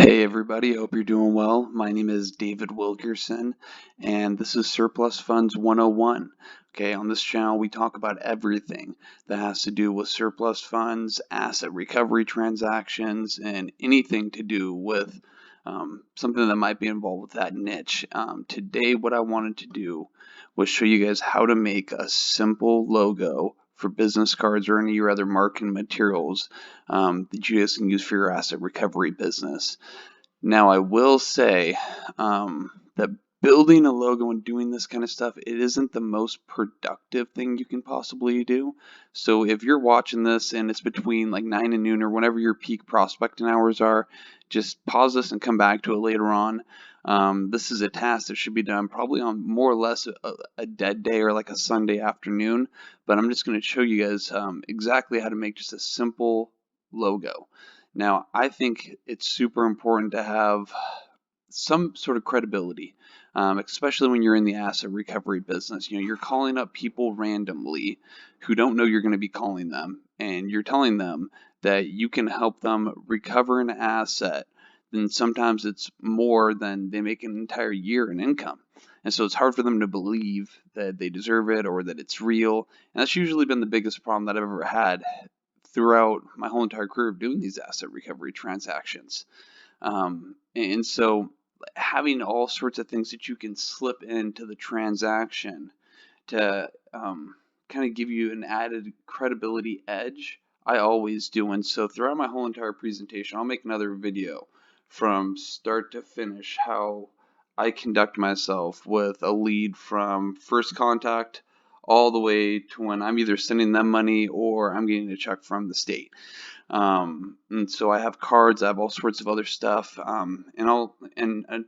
Hey everybody, hope you're doing well. My name is David Wilkerson, and this is Surplus Funds 101. Okay, on this channel we talk about everything that has to do with surplus funds, asset recovery transactions, and anything to do with something that might be involved with that niche. Today what I wanted to do was show you guys how to make a simple logo for business cards or any of your other marketing materials that you guys can use for your asset recovery business. Now, I will say that building a logo and doing this kind of stuff, it isn't the most productive thing you can possibly do. So if you're watching this and it's between like 9 and noon or whenever your peak prospecting hours are, just pause this and come back to it later on. This is a task that should be done probably on more or less a dead day or like a Sunday afternoon, but I'm just going to show you guys exactly how to make just a simple logo. Now, I think it's super important to have some sort of credibility, especially when you're in the asset recovery business. You know, you're calling up people randomly who don't know you're going to be calling them, and you're telling them that you can help them recover an asset. Then sometimes it's more than they make an entire year in income. And so it's hard for them to believe that they deserve it or that it's real. And that's usually been the biggest problem that I've ever had throughout my whole entire career of doing these asset recovery transactions. And so having all sorts of things that you can slip into the transaction to kind of give you an added credibility edge, I always do. And so throughout my whole entire presentation, I'll make another video from start to finish how I conduct myself with a lead from first contact all the way to when I'm either sending them money or I'm getting a check from the state. And so I have cards, I have all sorts of other stuff, and an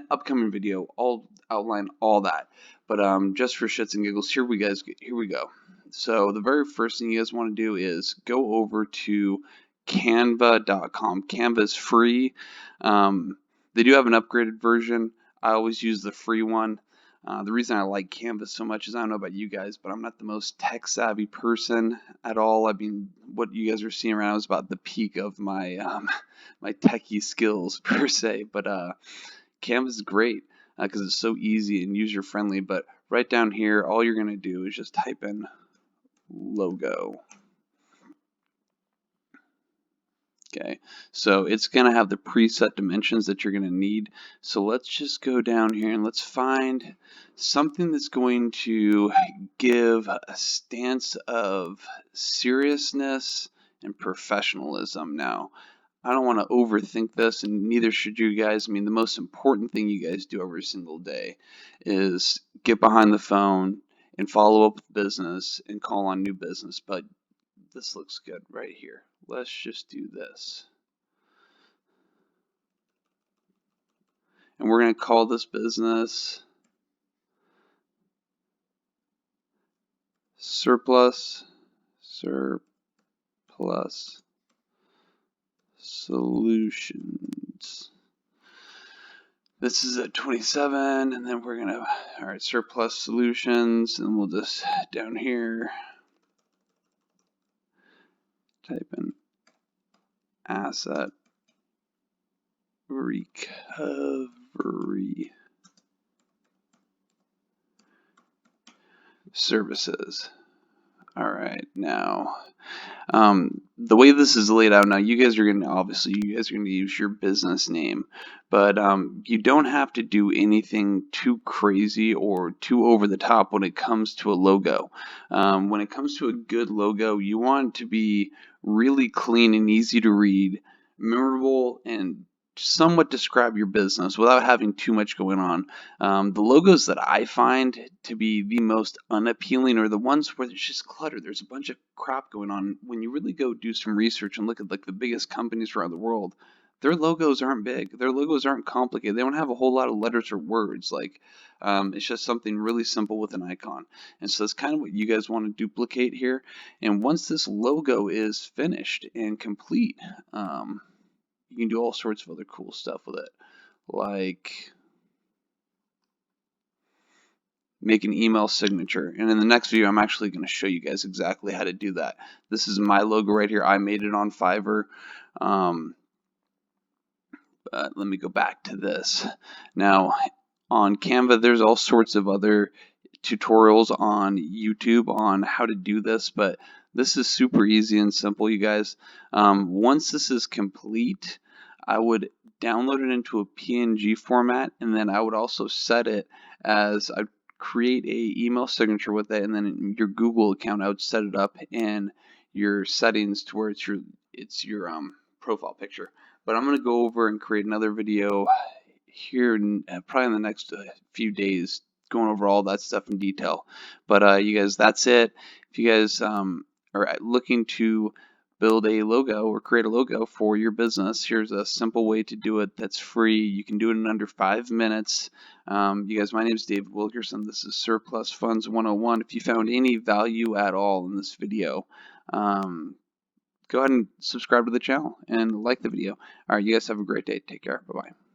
upcoming video, I'll outline all that. But just for shits and giggles, here we go. So the very first thing you guys want to do is go over to canva.com. Canva is free. They do have an upgraded version. I always use the free one. The reason I like Canva so much is I don't know about you guys, but I'm not the most tech savvy person at all. I mean, what you guys are seeing right now is about the peak of my my techie skills per se. But Canva is great because it's so easy and user friendly. But right down here, all you're gonna do is just type in logo. Okay, so it's going to have the preset dimensions that you're going to need. So let's just go down here and let's find something that's going to give a stance of seriousness and professionalism. Now, I don't want to overthink this, and neither should you guys. I mean, the most important thing you guys do every single day is get behind the phone and follow up with business and call on new business. But this looks good right here. Let's just do this. And we're going to call this business Surplus Solutions. This is at 27, and then we're going to, all right, Surplus Solutions, and we'll just down here type in asset recovery services. All right, now the way this is laid out now, you guys are going to use your business name, but you don't have to do anything too crazy or too over the top when it comes to a logo. When it comes to a good logo, you want it to be really clean and easy to read, memorable, and somewhat describe your business without having too much going on. The logos that I find to be the most unappealing are the ones where there's just clutter. There's a bunch of crap going on. When you really go do some research and look at like the biggest companies around the world, their logos aren't big. Their logos aren't complicated. They don't have a whole lot of letters or words. Like it's just something really simple with an icon. And so that's kind of what you guys want to duplicate here. And once this logo is finished and complete, you can do all sorts of other cool stuff with it, like make an email signature. And in the next video, I'm actually going to show you guys exactly how to do that. This is my logo right here. I made it on Fiverr. let me go back to this. Now, on Canva, there's all sorts of other tutorials on YouTube on how to do this, but this is super easy and simple, you guys. Once this is complete, I would download it into a PNG format, and then I would also set it as I'd create a email signature with it, and then in your Google account, I would set it up in your settings to where it's your profile picture. But I'm going to go over and create another video here probably in the next few days, going over all that stuff in detail. But you guys, that's it. If you guys are looking to build a logo or create a logo for your business, here's a simple way to do it that's free. You can do it in under 5 minutes. You guys, my name is David Wilkerson. This is Surplus Funds 101. If you found any value at all in this video, go ahead and subscribe to the channel and like the video. All right, you guys have a great day. Take care. Bye-bye.